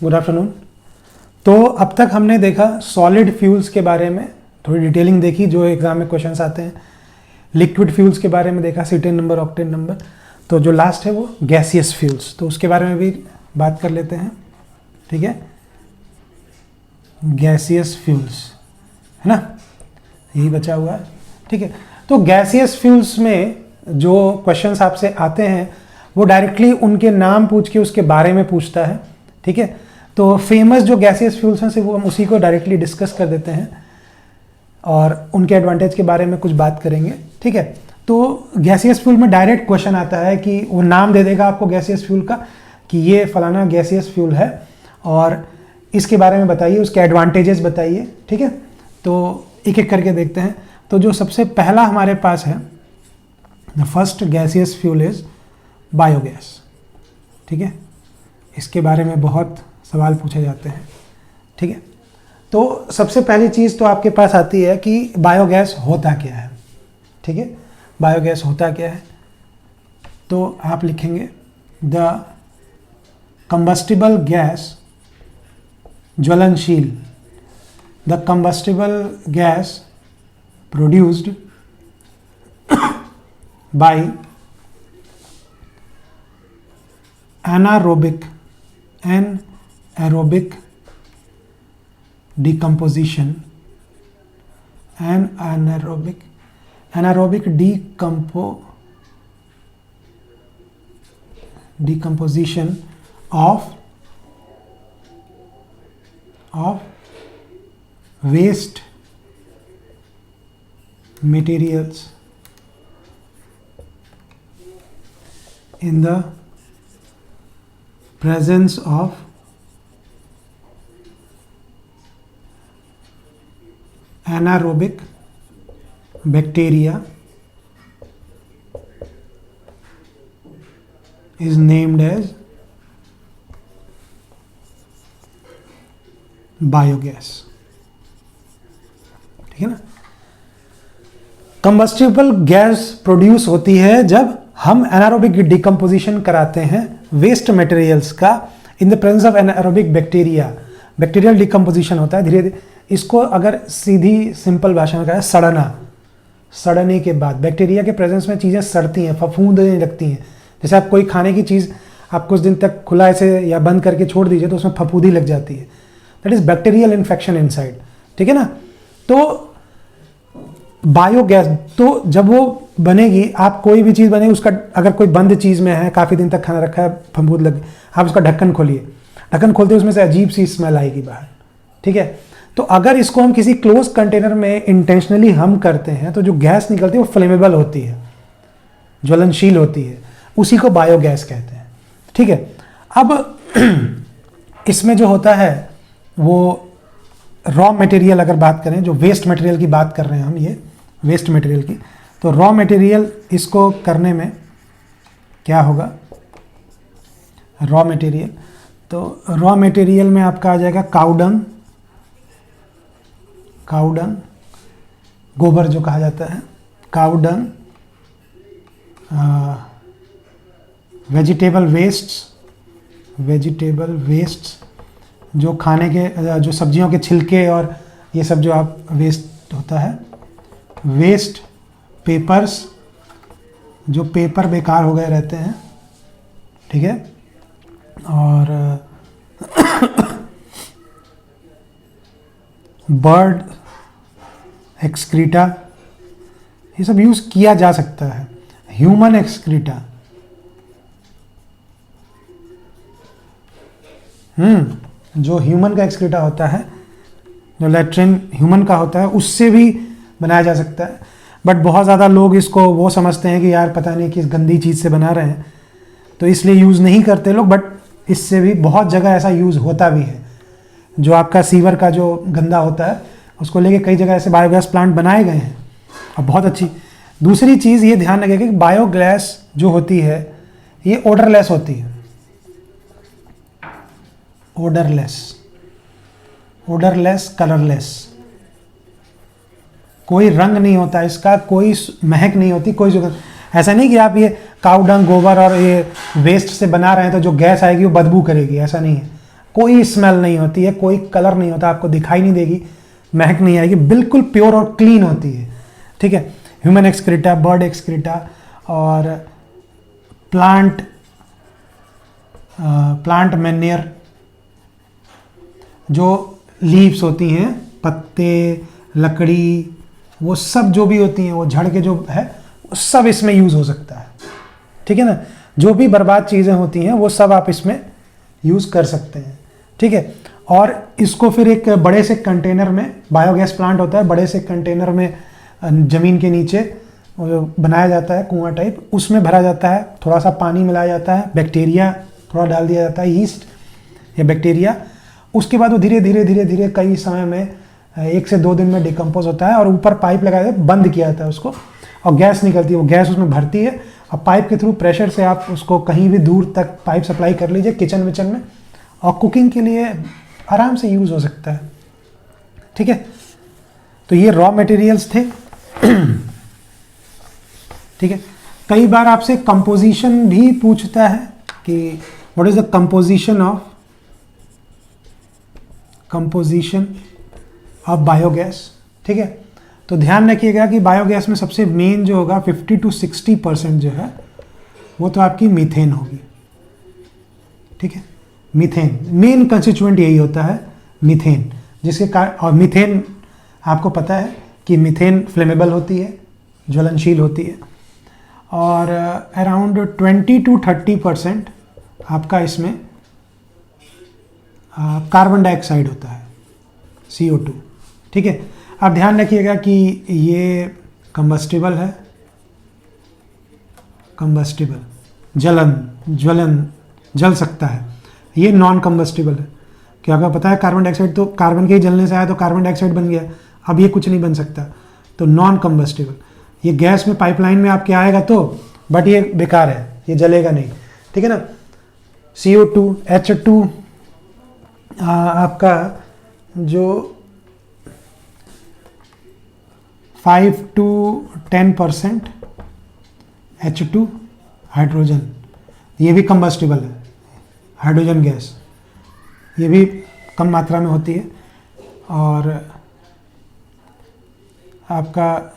Good afternoon. तो अब तक हमने देखा सॉलिड फ्यूल्स के बारे में, थोड़ी डिटेलिंग देखी जो एग्जाम में क्वेश्चंस आते हैं। लिक्विड फ्यूल्स के बारे में देखा, सीटेन नंबर, ऑक्टेन नंबर। तो जो लास्ट है वो गैसियस फ्यूल्स, तो उसके बारे में भी बात कर लेते हैं। ठीक है, गैसियस फ्यूल्स है ना, यही बचा हुआ है। ठीक है, तो गैसियस फ्यूल्स में जो क्वेश्चंस आपसे आते हैं वो डायरेक्टली उनके नाम पूछ के उसके बारे में पूछता है। ठीक है, तो फेमस जो गैसियस फ्यूल्स हैं वो हम उसी को डायरेक्टली डिस्कस कर देते हैं और उनके एडवांटेज के बारे में कुछ बात करेंगे। ठीक है, तो गैसियस फ्यूल में डायरेक्ट क्वेश्चन आता है कि वो नाम दे देगा आपको गैसियस फ्यूल का कि ये फलाना गैसियस फ्यूल है और इसके बारे में बताइए, उसके एडवांटेजेस बताइए। ठीक है, तो एक एक करके देखते हैं। तो जो सबसे पहला हमारे पास है, the first gaseous fuel is biogas. ठीक है, इसके बारे में बहुत सवाल पूछे जाते हैं। ठीक है, तो सबसे पहली चीज़ तो आपके पास आती है कि बायोगैस होता क्या है। ठीक है, बायोगैस होता क्या है, तो आप लिखेंगे द कंबस्टिबल गैस, ज्वलनशील, the combustible gas produced by anaerobic decomposition and anaerobic decomposition of waste materials in the presence of anaerobic bacteria is named as biogas. ठीक है ना, कंबस्टिबल गैस प्रोड्यूस होती है जब हम एनारोबिक डिकम्पोजिशन कराते हैं वेस्ट मटेरियल्स का in the presence of anaerobic bacteria. Bacterial decomposition होता है धीरे धीरे। इसको अगर सीधी सिंपल भाषा में कहा, सड़ने के बाद बैक्टीरिया के प्रेजेंस में चीज़ें सड़ती हैं, फफूंदने लगती हैं। जैसे आप कोई खाने की चीज़ आप कुछ दिन तक खुला ऐसे या बंद करके छोड़ दीजिए तो उसमें फफूंदी लग जाती है, that is bacterial infection inside. ठीक है ना, तो बायोगैस, तो जब वो बनेगी, आप कोई भी चीज़ बनेगी उसका, अगर कोई बंद चीज़ में है, काफ़ी दिन तक खाना रखा है, फफूंद लगे, आप उसका ढक्कन खोलिए, ढक्कन खोलते उसमें से अजीब सी स्मेल आएगी बाहर। ठीक है, तो अगर इसको हम किसी क्लोज कंटेनर में इंटेंशनली हम करते हैं तो जो गैस निकलती है वो फ्लेमेबल होती है, ज्वलनशील होती है, उसी को बायोगैस कहते हैं। ठीक है, अब इसमें जो होता है वो रॉ मटेरियल, अगर बात करें जो वेस्ट मटेरियल की बात कर रहे हैं हम, ये वेस्ट मटेरियल की, तो रॉ मटेरियल इसको करने में क्या होगा, रॉ मटेरियल, तो रॉ मटेरियल में आपका आ जाएगा काउडंग, गोबर जो कहा जाता है, काउडंग, वेजिटेबल वेस्ट्स, जो खाने के, जो सब्जियों के छिलके और ये सब जो आप वेस्ट होता है, वेस्ट पेपर्स, जो पेपर बेकार हो गए रहते हैं। ठीक है, और बर्ड एक्सक्रीटा, ये सब यूज़ किया जा सकता है। ह्यूमन एक्सक्रीटा, जो ह्यूमन का एक्सक्रीटा होता है, जो लैट्रिन ह्यूमन का होता है, उससे भी बनाया जा सकता है। बट बहुत ज़्यादा लोग इसको वो समझते हैं कि यार पता नहीं किस गंदी चीज़ से बना रहे हैं, तो इसलिए यूज़ नहीं करते लोग। बट इससे भी बहुत जगह ऐसा यूज़ होता भी है। जो आपका सीवर का जो गंदा होता है उसको लेके कई जगह ऐसे बायोगैस प्लांट बनाए गए हैं और बहुत अच्छी। दूसरी चीज़ ये ध्यान रखिए कि बायोगैस जो होती है ये ओडरलेस होती है, ओडरलेस, कलरलेस, कोई रंग नहीं होता इसका, कोई महक नहीं होती, कोई सुगंध। ऐसा नहीं कि आप ये काऊ डंग, गोबर और ये वेस्ट से बना रहे हैं तो जो गैस आएगी वो बदबू करेगी, ऐसा नहीं है। कोई स्मेल नहीं होती है, कोई कलर नहीं होता, आपको दिखाई नहीं देगी, महक नहीं आएगी, बिल्कुल प्योर और क्लीन होती है। ठीक है, ह्यूमन एक्सक्रीटा, बर्ड एक्सक्रीटा और प्लांट मैन्योर, जो लीव्स होती हैं, पत्ते, लकड़ी, वो सब जो भी होती हैं, वो झड़ के जो है वो सब इसमें यूज़ हो सकता है। ठीक है ना, जो भी बर्बाद चीज़ें होती हैं वो सब आप इसमें यूज़ कर सकते हैं। ठीक है, और इसको फिर एक बड़े से कंटेनर में, बायोगैस प्लांट होता है, बड़े से कंटेनर में ज़मीन के नीचे बनाया जाता है, कुआं टाइप, उसमें भरा जाता है, थोड़ा सा पानी मिलाया जाता है, बैक्टीरिया थोड़ा डाल दिया जाता है, यीस्ट या बैक्टीरिया, उसके बाद वो धीरे धीरे धीरे धीरे कई समय में 1 से 2 दिन में डिकम्पोज होता है, और ऊपर पाइप लगाया जाता है, बंद किया जाता है उसको, और गैस निकलती है, वो गैस उसमें भरती है, और पाइप के थ्रू प्रेशर से आप उसको कहीं भी दूर तक पाइप सप्लाई कर लीजिए, किचन विचन में, और कुकिंग के लिए आराम से यूज़ हो सकता है। ठीक है, तो ये रॉ मटेरियल्स थे। ठीक है, कई बार आपसे कंपोजिशन भी पूछता है कि what is the composition of biogas. ठीक है, तो ध्यान रखिएगा कि बायोगैस में सबसे मेन जो होगा 50 to 60% जो है वो तो आपकी मीथेन होगी। ठीक है, मीथेन मेन कंस्टिट्यूएंट यही होता है, मीथेन, जिसके कारण, और मीथेन आपको पता है कि मीथेन फ्लेमेबल होती है, ज्वलनशील होती है, और अराउंड 20 to 30% आपका इसमें कार्बन डाइऑक्साइड होता है, CO2। ठीक है, आप ध्यान रखिएगा कि ये कंबस्टिबल है, जल सकता है, ये नॉन कंबस्टिबल है। क्या आपको पता है, कार्बन डाइऑक्साइड तो कार्बन के ही जलने से आया तो कार्बन डाइऑक्साइड बन गया, अब ये कुछ नहीं बन सकता, तो नॉन कंबस्टिबल। ये गैस में पाइपलाइन में आपके आएगा तो, बट ये बेकार है, ये जलेगा नहीं। ठीक है ना, CO2, H2 आपका जो 5 to 10% H2 हाइड्रोजन, ये भी कंबस्टिबल है, हाइड्रोजन गैस, ये भी कम मात्रा में होती है, और आपका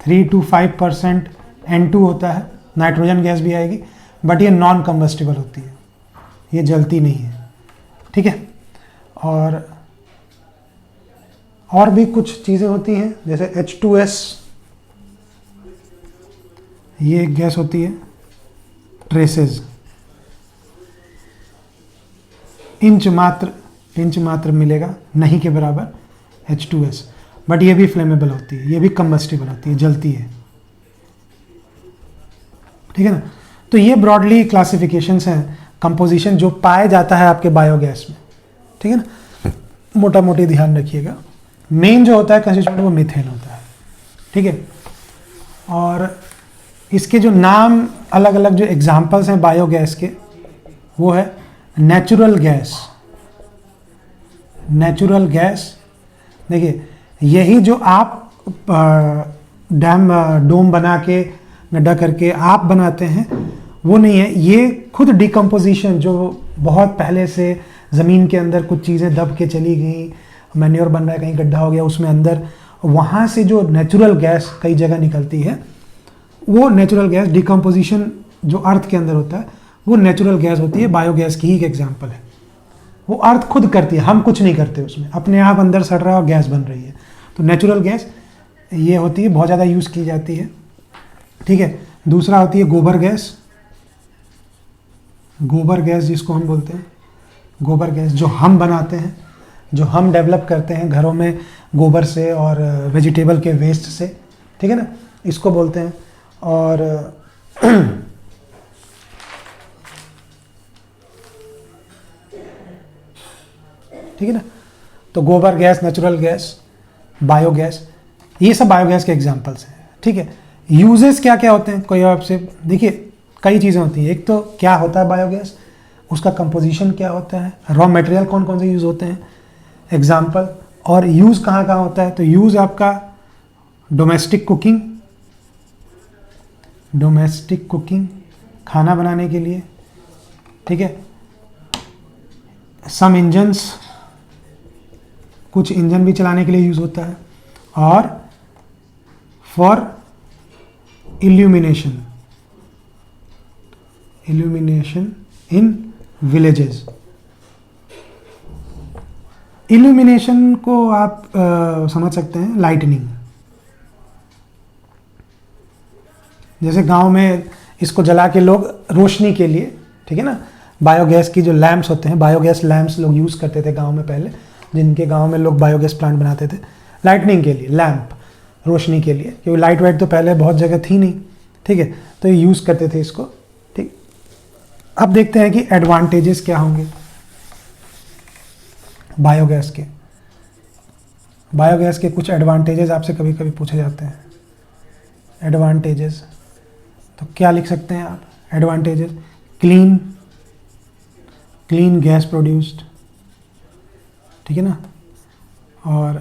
3 to 5% N2 होता है, नाइट्रोजन गैस भी आएगी, बट ये नॉन कंबस्टिबल होती है, ये जलती नहीं है। ठीक है, और भी कुछ चीज़ें होती हैं, जैसे H2S, ये एक गैस होती है, ट्रेसेस, इंच मात्र मिलेगा, नहीं के बराबर H2S, बट ये भी फ्लेमेबल होती है, ये भी कंबस्टिबल होती है, जलती है। ठीक है ना, तो ये ब्रॉडली क्लासिफिकेशंस हैं, कंपोजिशन जो पाया जाता है आपके बायोगैस में। ठीक है ना, मोटा मोटी ध्यान रखिएगा, मेन जो होता है कंस्टिट्यूएंट वो मीथेन होता है। ठीक है, और इसके जो नाम अलग अलग जो एग्जाम्पल्स हैं बायोगैस के, वो है नेचुरल गैस। देखिए, यही जो आप डोम बना के गड्ढा करके आप बनाते हैं, वो नहीं है, ये खुद डिकम्पोजिशन जो बहुत पहले से ज़मीन के अंदर कुछ चीज़ें दब के चली गई, मैन्योर बन रहा है, कहीं गड्ढा हो गया उसमें अंदर, वहाँ से जो नेचुरल गैस कई जगह निकलती है, वो नेचुरल गैस डिकम्पोजिशन जो अर्थ के अंदर होता है वो नेचुरल गैस होती है, बायोगैस की ही एक एग्जाम्पल है। वो अर्थ खुद करती है, हम कुछ नहीं करते उसमें, अपने आप अंदर सड़ रहा है और गैस बन रही है। तो नेचुरल गैस ये होती है, बहुत ज़्यादा यूज़ की जाती है। ठीक है, दूसरा होती है गोबर गैस जिसको हम बोलते हैं, गोबर गैस जो हम बनाते हैं, जो हम डेवलप करते हैं घरों में गोबर से और वेजिटेबल के वेस्ट से। ठीक है ना, इसको बोलते हैं। और ठीक है ना, तो गोबर गैस, नेचुरल गैस, बायोगैस, ये सब बायोगैस के एग्जांपल्स हैं। ठीक है, यूजेस क्या क्या होते हैं, कोई आपसे, देखिए कई चीज़ें होती हैं। एक तो क्या होता है बायोगैस, उसका कंपोजिशन क्या होता है, रॉ मटेरियल कौन कौन से यूज़ होते हैं, एग्जाम्पल, और यूज़ कहाँ कहाँ होता है। तो यूज़ आपका डोमेस्टिक कुकिंग, खाना बनाने के लिए। ठीक है, सम इंजन्स, कुछ इंजन भी चलाने के लिए यूज़ होता है, और for illumination in villages. Illumination को आप समझ सकते हैं लाइटनिंग। जैसे गांव में इसको जला के लोग रोशनी के लिए, ठीक है ना, बायोगैस की जो लैंप्स होते हैं, बायोगैस लैंप्स लोग यूज़ करते थे गांव में पहले, जिनके गांव में लोग बायोगैस प्लांट बनाते थे, लाइटनिंग के लिए, लैंप, रोशनी के लिए, क्योंकि लाइट वाइट तो पहले बहुत जगह थी नहीं, ठीक है, तो ये यूज़ करते थे इसको। ठीक, अब देखते हैं कि एडवांटेजेस क्या होंगे बायोगैस के। बायोगैस के कुछ एडवांटेजेस आपसे कभी कभी पूछे जाते हैं। एडवांटेजेस, तो क्या लिख सकते हैं आप एडवांटेजेस? क्लीन गैस प्रोड्यूस्ड, ठीक है ना, और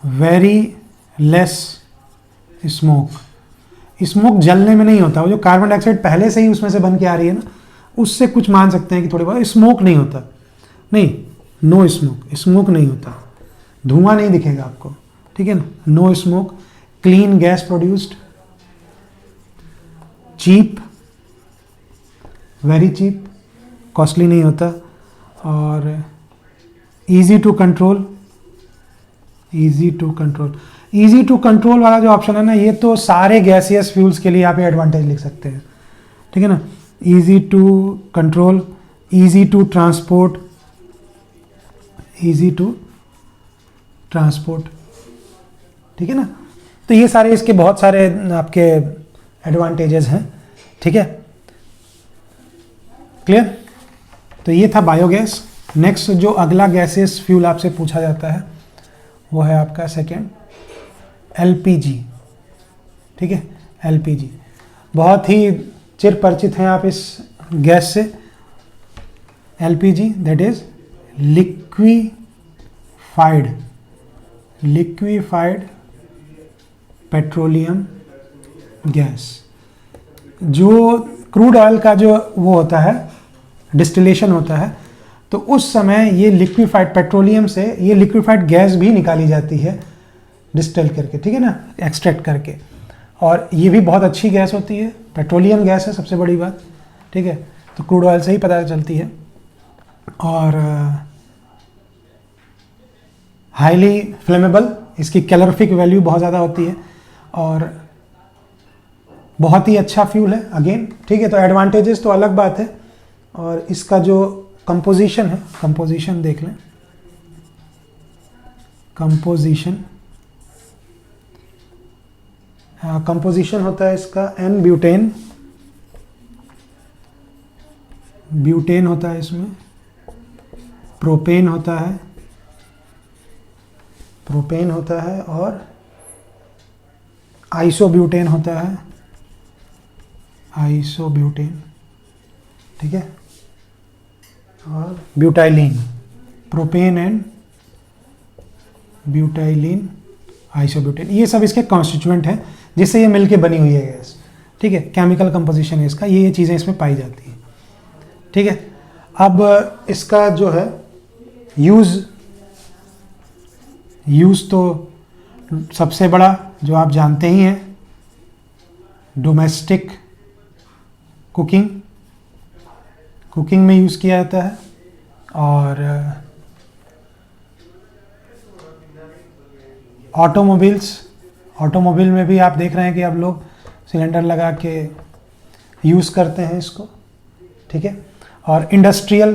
वेरी लेस स्मोक जलने में नहीं होता। वो जो कार्बन डाइऑक्साइड पहले से ही उसमें से बन के आ रही है ना, उससे कुछ मान सकते हैं कि थोड़ी बहुत स्मोक नहीं होता। नहीं, नो स्मोक नहीं होता, धुआं नहीं दिखेगा आपको, ठीक है ना, no smoke. Clean gas produced, cheap, very cheap, costly नहीं होता, और इजी टू कंट्रोल वाला जो ऑप्शन है ना, ये तो सारे गैसियस फ्यूल्स के लिए आप ये एडवांटेज लिख सकते हैं, ठीक है ना। Easy to control, easy to transport, ठीक है ना। तो ये सारे इसके बहुत सारे आपके एडवांटेजेस हैं, ठीक है, क्लियर। तो ये था बायोगैस। नेक्स्ट जो अगला गैसेस फ्यूल आपसे पूछा जाता है वो है आपका सेकेंड एलपीजी, ठीक है। एलपीजी बहुत ही चिर परिचित हैं आप इस गैस से। LPG that is liquefied petroleum gas. जो क्रूड ऑयल का जो वो होता है, डिस्टिलेशन होता है, तो उस समय ये लिक्विफाइड पेट्रोलियम से ये लिक्विफाइड गैस भी निकाली जाती है डिस्टिल करके, ठीक है ना, एक्सट्रैक्ट करके। और ये भी बहुत अच्छी गैस होती है, पेट्रोलियम गैस है सबसे बड़ी बात, ठीक है। तो क्रूड ऑयल से ही पता चलती है, और हाईली फ्लेमेबल, इसकी कैलोरीफिक वैल्यू बहुत ज़्यादा होती है, और बहुत ही अच्छा फ्यूल है अगेन, ठीक है। तो एडवांटेजेस तो अलग बात है, और इसका जो कंपोजिशन है, कंपोजिशन देख लें। कंपोजिशन होता है इसका एन ब्यूटेन होता है, इसमें प्रोपेन होता है और आइसोब्यूटेन होता है, ठीक है, और butylene, propane and butylene, isobutane, ये सब इसके कॉन्स्टिट्यूएंट हैं जिससे ये मिलके बनी हुई है गैस, ठीक है। केमिकल कंपोजिशन है इसका, ये चीज़ें इसमें पाई जाती हैं, ठीक है। अब इसका जो है यूज़ तो सबसे बड़ा जो आप जानते ही हैं, डोमेस्टिक कुकिंग में यूज़ किया जाता है, और ऑटोमोबाइल में भी आप देख रहे हैं कि अब लोग सिलेंडर लगा के यूज़ करते हैं इसको, ठीक है। और इंडस्ट्रियल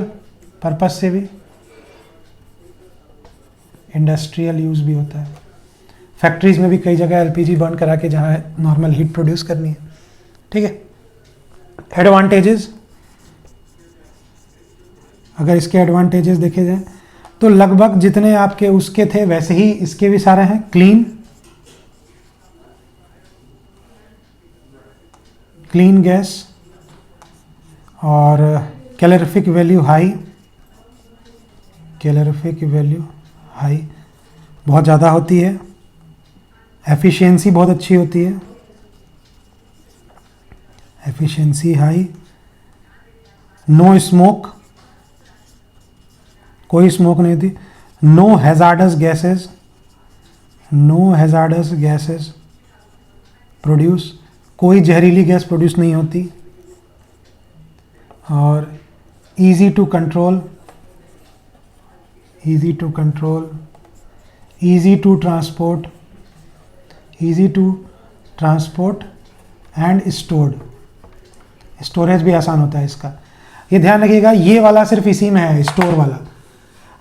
पर्पस से भी, इंडस्ट्रियल यूज़ भी होता है। फैक्ट्रीज़ में भी कई जगह एलपीजी बर्न करा के जहाँ नॉर्मल हीट प्रोड्यूस करनी है, ठीक है। एडवांटेजेस, अगर इसके एडवांटेजेस देखे जाएं तो लगभग जितने आपके उसके थे वैसे ही इसके भी सारे हैं। क्लीन गैस, और कैलोरीफिक वैल्यू हाई बहुत ज़्यादा होती है। एफिशिएंसी बहुत अच्छी होती है, एफिशिएंसी हाई। नो कोई स्मोक नहीं होती। No hazardous gases, no hazardous gases produce, कोई जहरीली गैस प्रोड्यूस नहीं होती। और easy to control, easy to control, easy to transport, easy to transport and stored, storage भी आसान होता है इसका। ये ध्यान रखिएगा, ये वाला सिर्फ इसी में है, स्टोर वाला।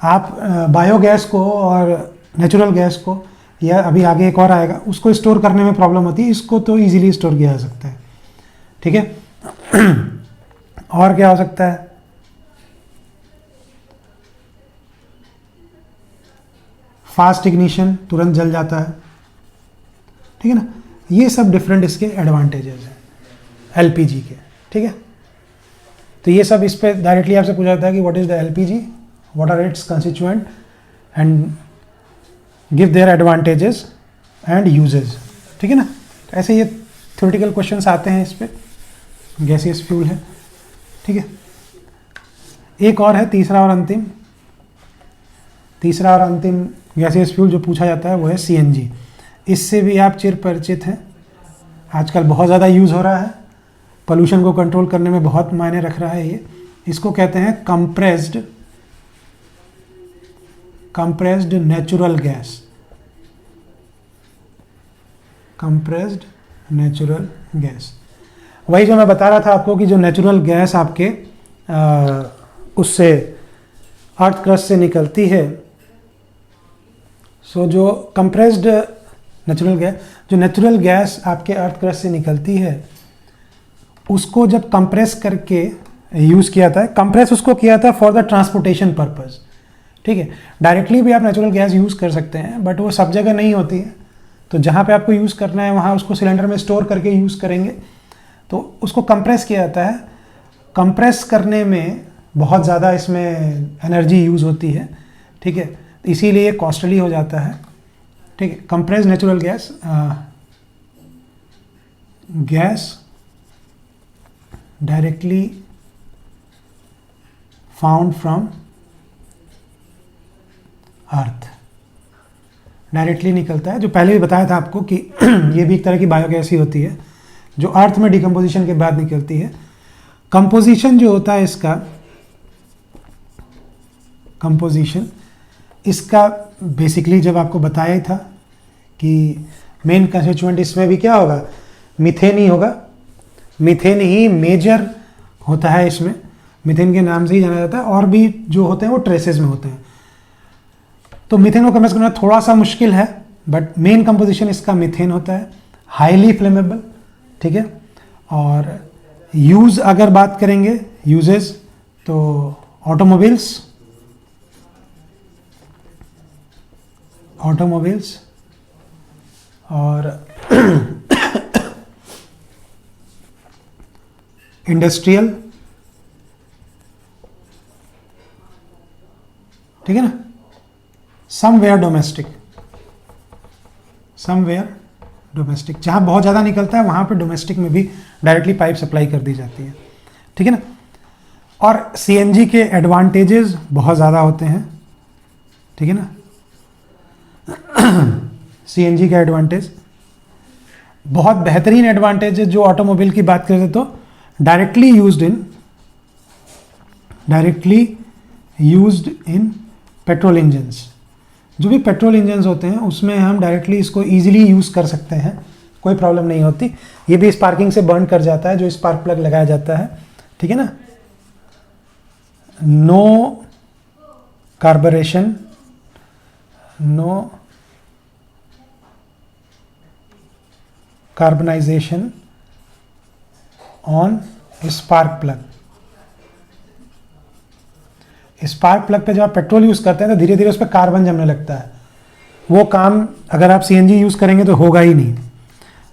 आप बायोगैस को और नेचुरल गैस को, या अभी आगे एक और आएगा, उसको स्टोर करने में प्रॉब्लम होती है, इसको तो इजीली स्टोर किया जा सकता है। ठीक है। और क्या हो सकता है? फास्ट इग्निशन, तुरंत जल जाता है। ठीक है ना। ये सब डिफरेंट इसके एडवांटेजेस हैं एलपीजी के। ठीक है। तो ये सब इस पे डायरेक्टली आपसे पूछा जाता है कि what is the LPG, what are its constituent and give their advantages and uses. ठीक है ना। तो ऐसे ये थ्योरेटिकल क्वेश्चंस आते हैं इस पे। गैसियस फ्यूल है। ठीक है। एक और है, तीसरा और अंतिम गैसियस फ्यूल जो पूछा जाता है वो है सीएनजी। इससे भी आप चिर परिचित हैं, आजकल बहुत ज़्यादा यूज़ हो रहा है, पोल्यूशन को कंट्रोल करने में बहुत मायने रख रहा है ये। इसको कहते हैं compressed natural gas, compressed natural gas. वही जो मैं बता रहा था आपको कि जो नेचुरल गैस आपके उससे अर्थ क्रस्ट से निकलती है, सो जो कंप्रेस्ड नेचुरल गैस आपके अर्थ क्रस्ट से निकलती है, उसको जब कंप्रेस करके यूज़ किया था, कंप्रेस उसको किया था फॉर द ट्रांसपोर्टेशन पर्पस। ठीक है। डायरेक्टली भी आप नेचुरल गैस यूज़ कर सकते हैं, बट वो सब जगह नहीं होती है। तो जहाँ पे आपको यूज़ करना है वहाँ उसको सिलेंडर में स्टोर करके यूज़ करेंगे, तो उसको कंप्रेस किया जाता है। कंप्रेस करने में बहुत ज़्यादा इसमें एनर्जी यूज़ होती है। ठीक है। इसीलिए कॉस्टली हो जाता है। ठीक है। Compress natural gas directly found from earth, directly निकलता है। जो पहले भी बताया था आपको कि ये भी एक तरह की बायोगैस ही होती है जो अर्थ में डिकम्पोजिशन के बाद निकलती है। कंपोजिशन जो होता है इसका, कंपोजिशन इसका बेसिकली जब आपको बताया ही था कि मेन कंस्टिट्यूएंट इसमें भी क्या होगा, मीथेन ही होगा। मीथेन ही मेजर होता है इसमें, मीथेन के नाम से ही जाना जाता है, और भी जो होते हैं वो ट्रेसेस में होते हैं। तो मीथेन को कंप्रेस करना थोड़ा सा मुश्किल है, बट मेन कंपोजिशन इसका मीथेन होता है, हाईली फ्लेमेबल। ठीक है। और यूज़ अगर बात करेंगे यूजेस, तो ऑटोमोबाइल्स और इंडस्ट्रियल, ठीक है ना, समवेयर डोमेस्टिक, जहां बहुत ज़्यादा निकलता है वहां पे डोमेस्टिक में भी डायरेक्टली पाइप सप्लाई कर दी जाती है। ठीक है ना। और सीएनजी के एडवांटेजेस बहुत ज़्यादा होते हैं। ठीक है ना। सीएनजी का एडवांटेज, बहुत बेहतरीन एडवांटेज है। जो ऑटोमोबाइल की बात करें तो directly used in petrol engines, जो भी पेट्रोल इंजन्स होते हैं उसमें हम डायरेक्टली इसको इजीली यूज़ कर सकते हैं, कोई प्रॉब्लम नहीं होती। ये भी स्पार्किंग से बर्न कर जाता है जो स्पार्क प्लग लगाया जाता है। ठीक है ना। No carburation, no carbonization on spark plug. Spark plug पे जब आप पेट्रोल यूज़ करते हैं तो धीरे धीरे उस पर कार्बन जमने लगता है। वो काम अगर आप सीएनजी यूज़ करेंगे तो होगा ही नहीं।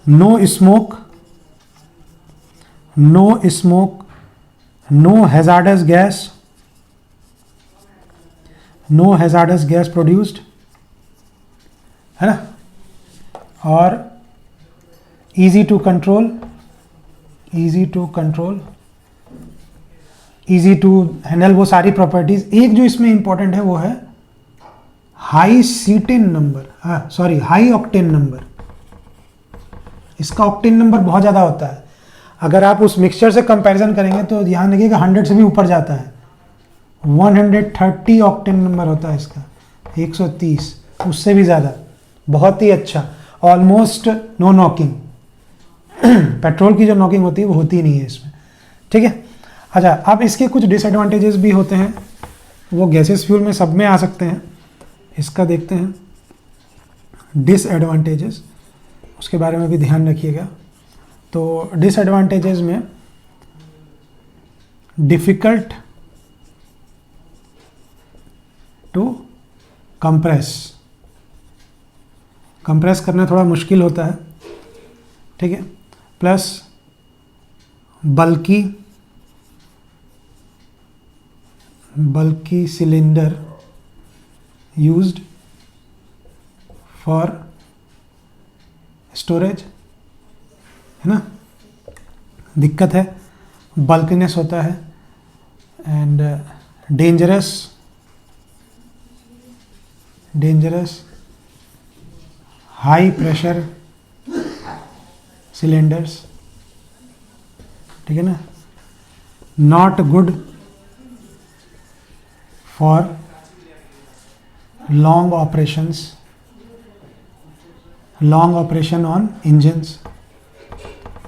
No smoke, no hazardous gas produced, है ना। और easy to control easy to handle, वो सारी प्रॉपर्टीज। एक जो इसमें इंपॉर्टेंट है वो है हाई सीटेन नंबर, हाँ सॉरी हाई ऑक्टेन नंबर। इसका ऑक्टेन नंबर बहुत ज़्यादा होता है। अगर आप उस मिक्सचर से कंपैरिजन करेंगे तो ध्यान रखिएगा 100 से भी ऊपर जाता है। 130 ऑक्टेन नंबर होता है इसका, 130, उससे भी ज़्यादा, बहुत ही अच्छा। ऑलमोस्ट नो नॉकिंग, पेट्रोल की जो नॉकिंग होती है वो होती ही नहीं है इसमें, ठीक है। अच्छा, अब इसके कुछ डिसएडवांटेजेस भी होते हैं, वो गैसेस फ्यूल में सब में आ सकते हैं। इसका देखते हैं डिसएडवांटेजेस, उसके बारे में भी ध्यान रखिएगा। तो डिसएडवांटेजेस में डिफ़िकल्ट टू कंप्रेस करना थोड़ा मुश्किल होता है, ठीक है। Plus bulky cylinder used for storage, है ना, दिक्कत है, बल्कनेस होता है। And dangerous high pressure cylinders, ठीक है ना, not good for long operation on engines.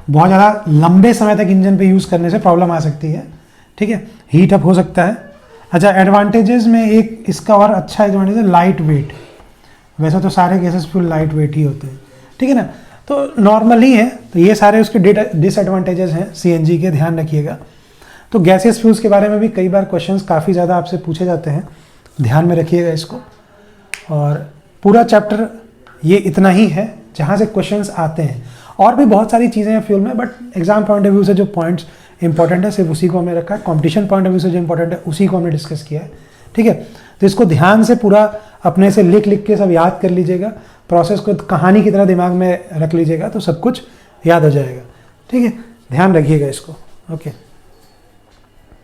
बहुत ज़्यादा लंबे समय तक इंजन पे यूज़ करने से प्रॉब्लम आ सकती है, ठीक है, हीट अप हो सकता है। अच्छा, एडवांटेजेस में एक इसका और अच्छा एडवांटेज है लाइट वेट। वैसे तो सारे गैसेस फ्यूल लाइट वेट ही होते हैं, ठीक है ना, तो नॉर्मल ही है। तो ये सारे उसके डिसएडवांटेजेस हैं सीएनजी के, ध्यान रखिएगा। तो गैसेस फ्यूल्स के बारे में भी कई बार क्वेश्चंस काफ़ी ज़्यादा आपसे पूछे जाते हैं, ध्यान में रखिएगा इसको। और पूरा चैप्टर ये इतना ही है जहाँ से क्वेश्चंस आते हैं। और भी बहुत सारी चीज़ें हैं फ्यूल में, but exam point of view से जो पॉइंट्स इंपॉर्टेंट है सिर्फ उसी को हमने रखा है। कॉम्पिटिशन पॉइंट ऑफ व्यू से जो इंपॉर्टेंट है उसी को हमने डिस्कस किया है, ठीक है। तो इसको ध्यान से पूरा अपने से लिख के सब याद कर लीजिएगा, प्रोसेस को कहानी की तरह दिमाग में रख लीजिएगा, तो सब कुछ याद हो जाएगा, ठीक है। ध्यान रखिएगा इसको, ओके।